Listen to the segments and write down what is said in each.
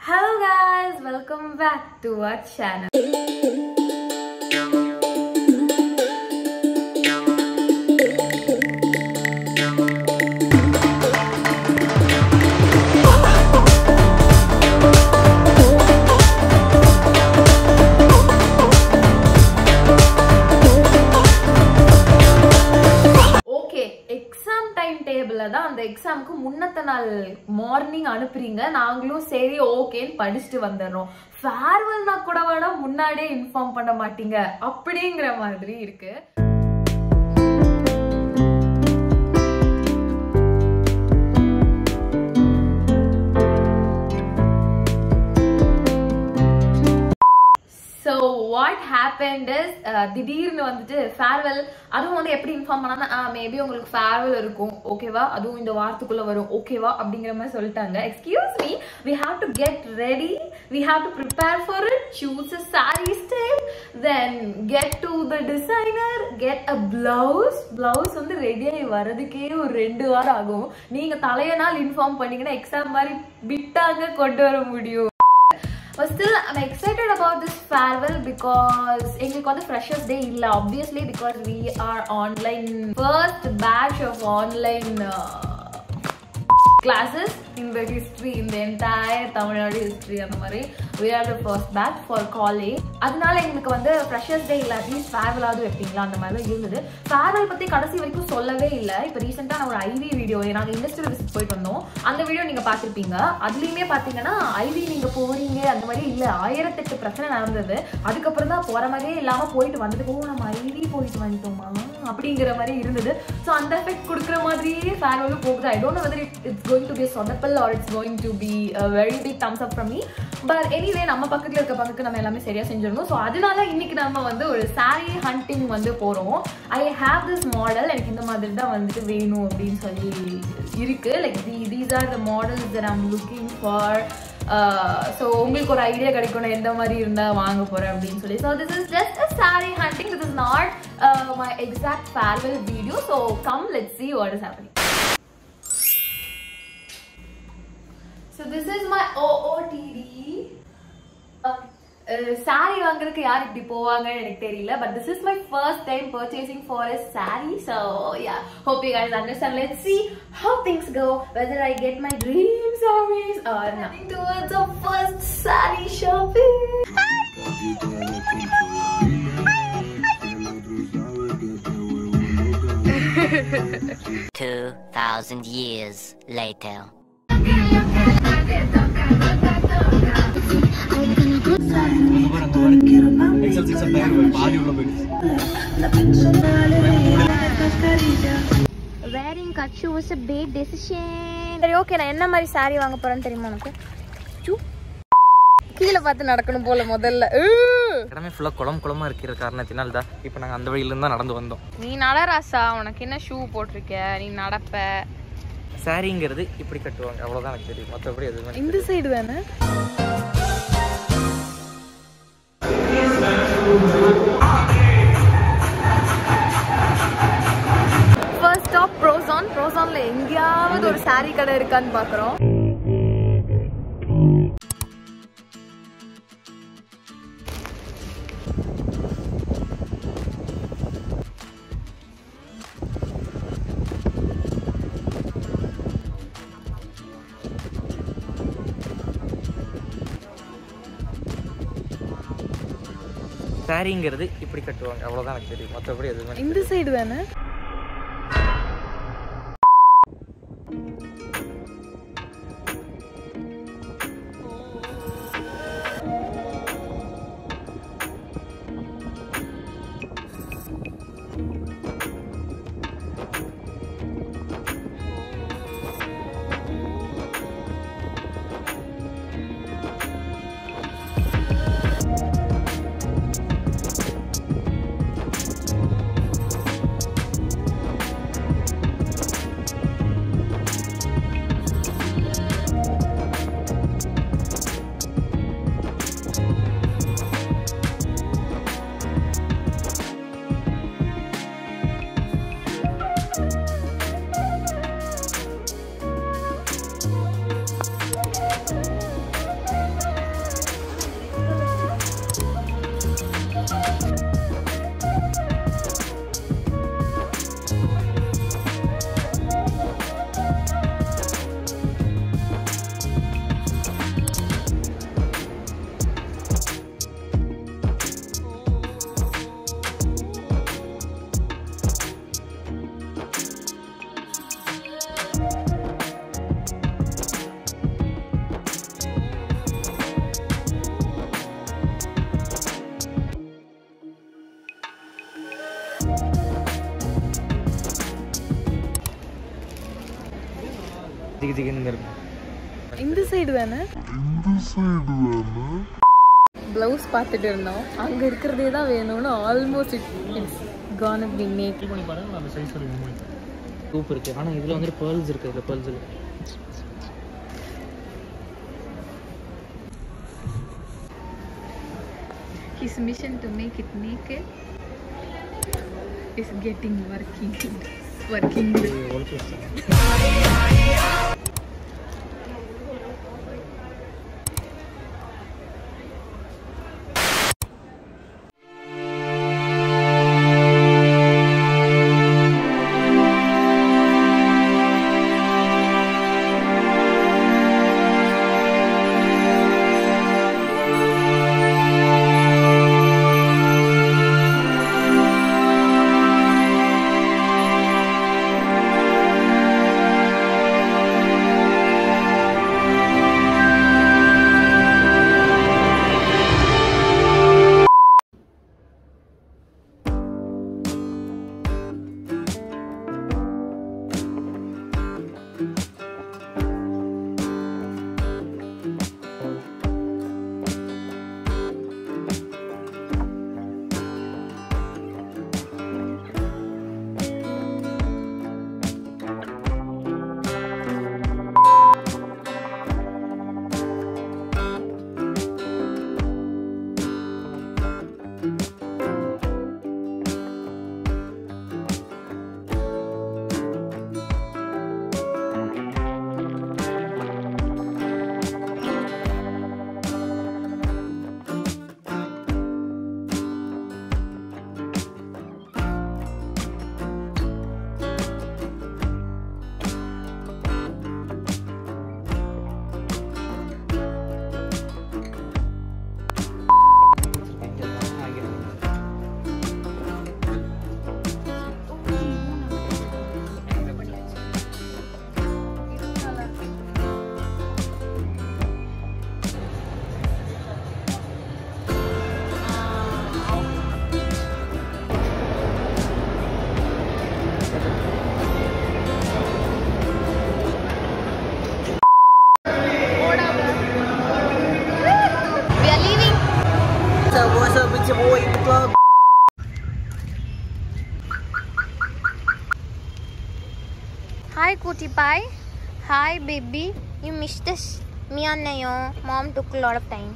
Hello guys, welcome back to our channel. அந்த எக்ஸாமுக்கு முன்னத்த நாள் மார்னிங் அனுப்புறீங்க, நாங்களும் சரி ஓகேன்னு படிச்சுட்டு வந்துடுறோம். ஃபேர்வெல்னா கூட வேணா முன்னாடியே இன்ஃபார்ம் பண்ண மாட்டீங்க அப்படிங்கிற மாதிரி இருக்கு. So what happened is திடீர்னு வந்துட்டு ஃபேர்வெல், அதுவும் வந்து எப்படி இன்ஃபார்ம் பண்ணாங்கன்னா மேபி உங்களுக்கு ஃபேர்வெல் இருக்கும் ஓகேவா, அதுவும் இந்த வாரத்துக்குள்ள வரும் ஓகேவா அப்படிங்கிற மாதிரி சொல்லிட்டாங்க. Excuse me, we have to get ready, we have to prepare for it, choose a saree style, then get to the designer, get a blouse வந்து ரெடி ஆகி வரதுக்கே ஒரு 2 வாரம் ஆகும். நீங்க தலைய நாள் இன்ஃபார்ம் பண்ணீங்கன்னா எக்ஸாம் மாதிரி பிட்டாக கொண்டு வர முடியும். But still, I'm excited about this farewell because எங்களுக்கு வந்து freshers day இல்ல, obviously because we are online, first batch of online classes in the history, in the entire Tamil Nadu history. அந்த மாதிரி we are the first batch for college. அதனால எங்களுக்கு வந்து freshers day இல்ல, at least farewell ஆவது வைப்பீங்களா அந்த மாதிரி தான் இருந்தது. farewell பத்தி கடைசி வரைக்கும் சொல்லவே இல்லை. இப்போ ரீசெண்டாக நான் ஒரு ஐவி வீடியோ, நாங்கள் இண்டஸ்ட்ரியல் விசிட் போயிட்டு வந்தோம், அந்த வீடியோ நீங்கள் பார்த்துருப்பீங்க. அதுலேயுமே பார்த்தீங்கன்னா ஐவி நீங்கள் போகிறீங்க அந்த மாதிரி இல்லை, 1008 பிரச்சனை நடந்தது. அதுக்கப்புறம் தான் போகிற மாதிரியே இல்லாமல் போயிட்டு வந்ததுக்கு நம்ம ஐவி போயிட்டு வந்துட்டோமா அப்படிங்கிற மாதிரி இருந்தது. ஸோ அந்த எஃபெக்ட் கொடுக்குற மாதிரியே ஃபேர்வெல்லும் போகுது. I don't know whether it's going to be சொதப்பல் or it's going to be a very big thumbs up from me. But anyway, நம்ம பக்கத்துல இருக்க பக்கத்துக்கு நம்ம எல்லாமே சரியா செஞ்சிடணும். ஸோ அதனால இன்னைக்கு நம்ம வந்து ஒரு saree hunting வந்து போறோம். I have this model, எனக்கு இந்த மாதிரி தான் வந்துட்டு வேணும் அப்படின்னு சொல்லி இருக்கு. Like these are the models that I'm looking for. So உங்களுக்கு ஒரு ஐடியா கிடைக்கும் எந்த மாதிரி இருந்தா வாங்க போறேன் அப்படின்னு சொல்லி. So this is just a saree hunting. This is not my exact farewell video. So come, let's see what is happening. So this is my OOTD. Saree வாங்குறதுக்கு யார் இப்படி போவாங்கன்னு எனக்கு தெரியல, but this is my first time purchasing for a saree. So yeah, hope you guys understand. Let's see how things go, whether I get my dream sarees or not. Heading towards our first saree shopping. 2000 years later. Wearing kachu was a big decision. சரி okay, நான் என்ன மாதிரி saree வாங்க போறேன்னு தெரியுமா உனக்கு? கீழே பார்த்து நடக்கணும் போல முதல்ல. கடமை ஃபுல்லா குளமா இருக்கிற காரணத்தினால தான் இப்போ நாங்கள் அந்த வழியில இருந்து தான் நடந்து வந்தோம். நீ நடராசா, உனக்கு என்ன ஷூ போட்டிருக்க, நீ நடப்ப. சாரிங்கிறது இப்படி கட்டுவாங்க, அவ்வளோதான் எனக்கு தெரியும், மற்றபடி எதுவுமே. இந்த சைடு தானே. ஃபர்ஸ்ட் ஸ்டாப் ப்ரோசான்ல எங்கேயாவது ஒரு saree கடை இருக்கான்னு பார்க்குறோம். சாரிங்கிறது இப்படி கட்டுவாங்க, அவ்வளோதான் எனக்கு தெரியும், மற்றபடி எதுவுமே. இந்த சைடு தானே. ஜிகின்னு இருக்கும். இந்த சைடு தானே ப்ளவுஸ் பார்த்துட்டு இருந்தோம். அங்க இருக்கிறதே தான் வேணும்னு almost it's gonna be made. பண்ணி பாருங்க அந்த சைஸ் இருக்கு. சூப் இருக்கு. ஆனா இதுல வந்து pearls இருக்கு. இதுல pearls இருக்கு. His mission to make it naked is getting working. Hi cutie pie. Hi baby. You missed us. Me and Nayo. Mom took a lot of time.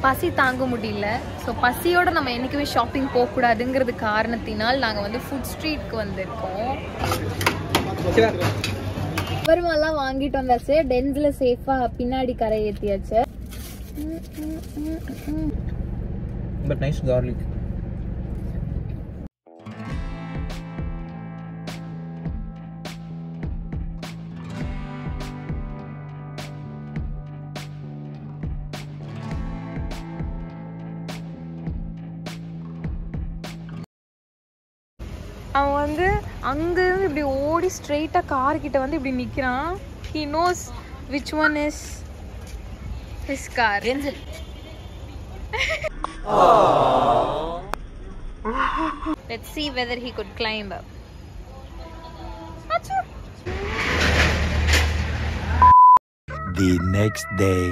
பசி தாங்க முடியல. ஸோ பசியோட நம்ம என்றைக்குமே ஷாப்பிங் போகக்கூடாதுங்கிறது காரணத்தினால் நாங்கள் வந்து ஃபுட் ஸ்ட்ரீட்க்கு வந்திருக்கோம். பருவெல்லாம் வாங்கிட்டு வந்தாச்சு. டென்ஸில் சேஃபாக பின்னாடி கரை ஏற்றியாச்சு. But nice garlic. அவன் வந்து அங்கேருந்து இப்படி ஓடி ஸ்ட்ரெயிட்டாக கார்கிட்ட வந்து இப்படி நிற்கிறான். He knows which one is his car. Let's see whether he could climb up. The next day.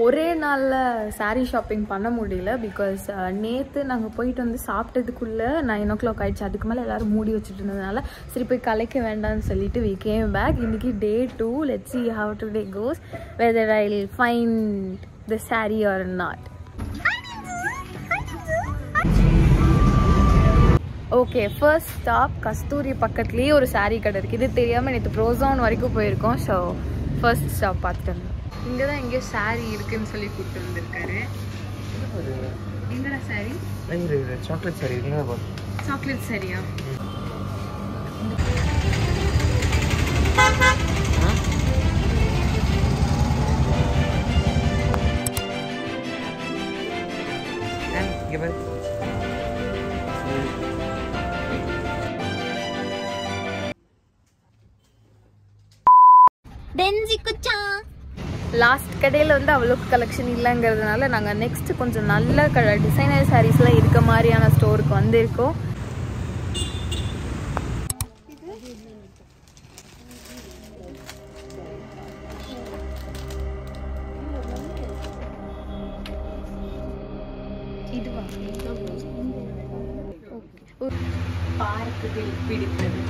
ஒரே நாளில் சாரீ ஷாப்பிங் பண்ண முடியல. பிகாஸ் நேற்று நாங்கள் போயிட்டு வந்து சாப்பிட்டதுக்குள்ளே 9 o'clock ஆயிடுச்சு. அதுக்கு மேலே எல்லோரும் மூடி வச்சுட்டு இருந்ததுனால சரி போய் கலைக்க வேண்டாம்னு சொல்லிட்டு we came back. இன்றைக்கி day 2. Let's see how today goes, whether I'll find the saree or not. Okay, first stop Kasthuri பக்கத்துலேயே ஒரு சாரீ கடை இருக்குது. இது தெரியாமல் நேற்று ப்ரோசான் வரைக்கும் போயிருக்கோம். ஸோ ஃபர்ஸ்ட் ஸ்டாப் பார்த்துட்டு வந்தோம். இங்கே தான் எங்கேயோ சாரீ இருக்குன்னு சொல்லி கூப்பிட்டு வந்திருக்காரு. எங்கடா சாரீ? Chocolate sorry. சாக்லேட் சாரியா? இங்கே பாரு. லாஸ்ட் கடையில் வந்து அவ்வளோக்கு கலெக்ஷன் இல்லைங்கிறதுனால நாங்கள் நெக்ஸ்ட் கொஞ்சம் நல்ல டிசைனர் சாரீஸ்லாம் இருக்க மாதிரியான ஸ்டோருக்கு வந்திருக்கோம். இதுவா பார்க்குகள் பிடித்தது.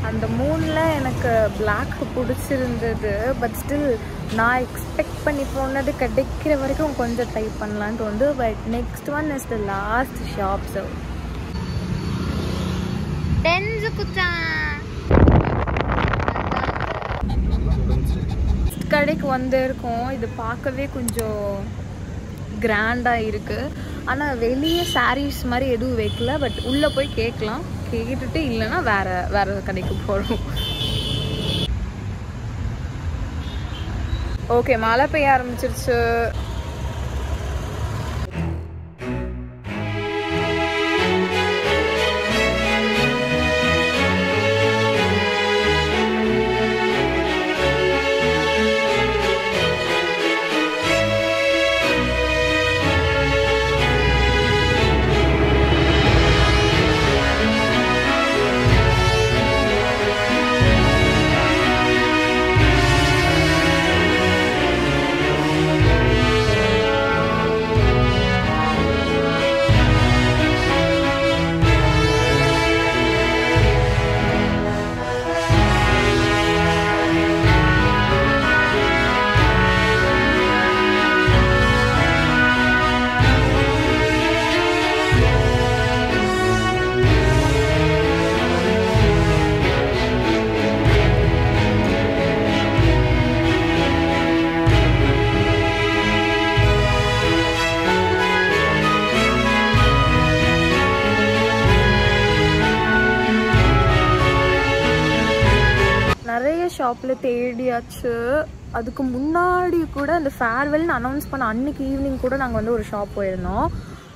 அந்த மூணில் எனக்கு பிளாக் பிடிச்சிருந்தது. பட் ஸ்டில் நான் எக்ஸ்பெக்ட் பண்ணி போனது கிடைக்கிற வரைக்கும் கொஞ்சம் ட்ரை பண்ணலான்ட்டு வந்து. But next one is the last shop. So கடைக்கு வந்திருக்கோம். இது பார்க்கவே கொஞ்சம் கிராண்டாக இருக்குது. ஆனால் வெளியே சாரீஸ் மாதிரி எதுவும் வைக்கல. பட் உள்ளே போய் கேட்கலாம். கேட்டுட்டு இல்லைன்னா வேற கடைக்கு போகிறோம். ஓகே, மழை பெய்ய ஆரம்பிச்சிருச்சு. நிறைய ஷாப்பில் தேடியாச்சு. அதுக்கு முன்னாடி கூட அந்த ஃபேர்வெல்னு அனௌன்ஸ் பண்ண அன்னைக்கு ஈவினிங் கூட நாங்கள் வந்து ஒரு ஷாப் போயிருந்தோம்.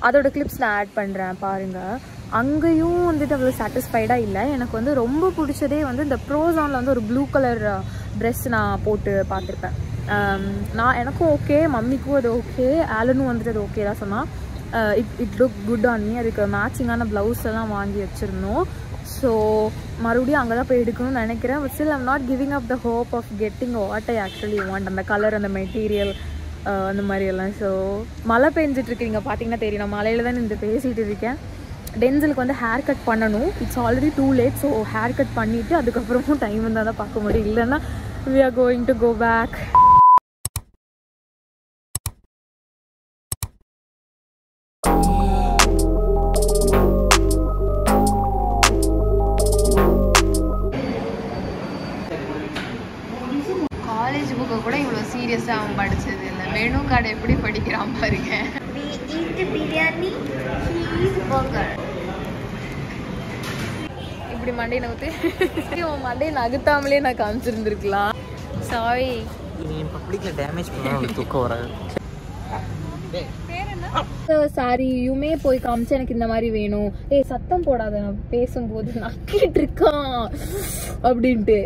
அதோட கிளிப்ஸ் நான் ஆட் பண்ணுறேன் பாருங்கள். அங்கேயும் வந்துட்டு அவ்வளோ சாட்டிஸ்ஃபைடாக இல்லை. எனக்கு வந்து ரொம்ப பிடிச்சதே வந்து இந்த ப்ரோஸானில் வந்து ஒரு ப்ளூ கலர் ட்ரெஸ் நான் போட்டு பார்த்துருப்பேன். எனக்கும் ஓகே, மம்மிக்கும் அது ஓகே, ஆலனும் வந்துட்டு அது ஓகே தான் சொன்னால். It look good on me. அதுக்கு மேட்சிங்கான ப்ளவுஸ் எல்லாம் வாங்கி வச்சுருந்தோம். ஸோ மறுபடியும் அங்கே தான் போய் எடுக்கணும்னு நினைக்கிறேன். But still I'm not giving up the hope of getting what I actually want. அந்த கலர், அந்த மெட்டீரியல், அந்த மாதிரியெல்லாம். ஸோ மழை பெஞ்சிட்ருக்கீங்க பார்த்தீங்கன்னா தெரியும். நான் மழையில் தான் இந்த பேசிகிட்டு இருக்கேன். டென்சலுக்கு வந்து ஹேர் கட் பண்ணணும். It's already too late. So hair cut பண்ணிவிட்டு அதுக்கப்புறமும் டைம் இருந்தால் தான் பார்க்க முடியும். இல்லைன்னா we are going to go back. College புக்கை கூட இவ்வளோ சீரியஸாக அவன் படித்தது இல்லை. மெனு கார்டை எப்படி படிக்கிறான் பாருங்க. We eat biryani, he eats burger. இப்படி மண்டை நகர்த்து உன் மண்டையை நகர்த்தாமலே நான் காமிச்சிருந்துருக்கலாம். சாரி, பப்ளிக்ல டேமேஜ் பண்ண தூக்கம் வராது. சாரியுமே போய் காமிச்சு எனக்கு இந்த மாதிரி வேணும். சத்தம் போடாத, நான் பேசும்போது நக்கிட்டு இருக்கான் அப்படின்ட்டு.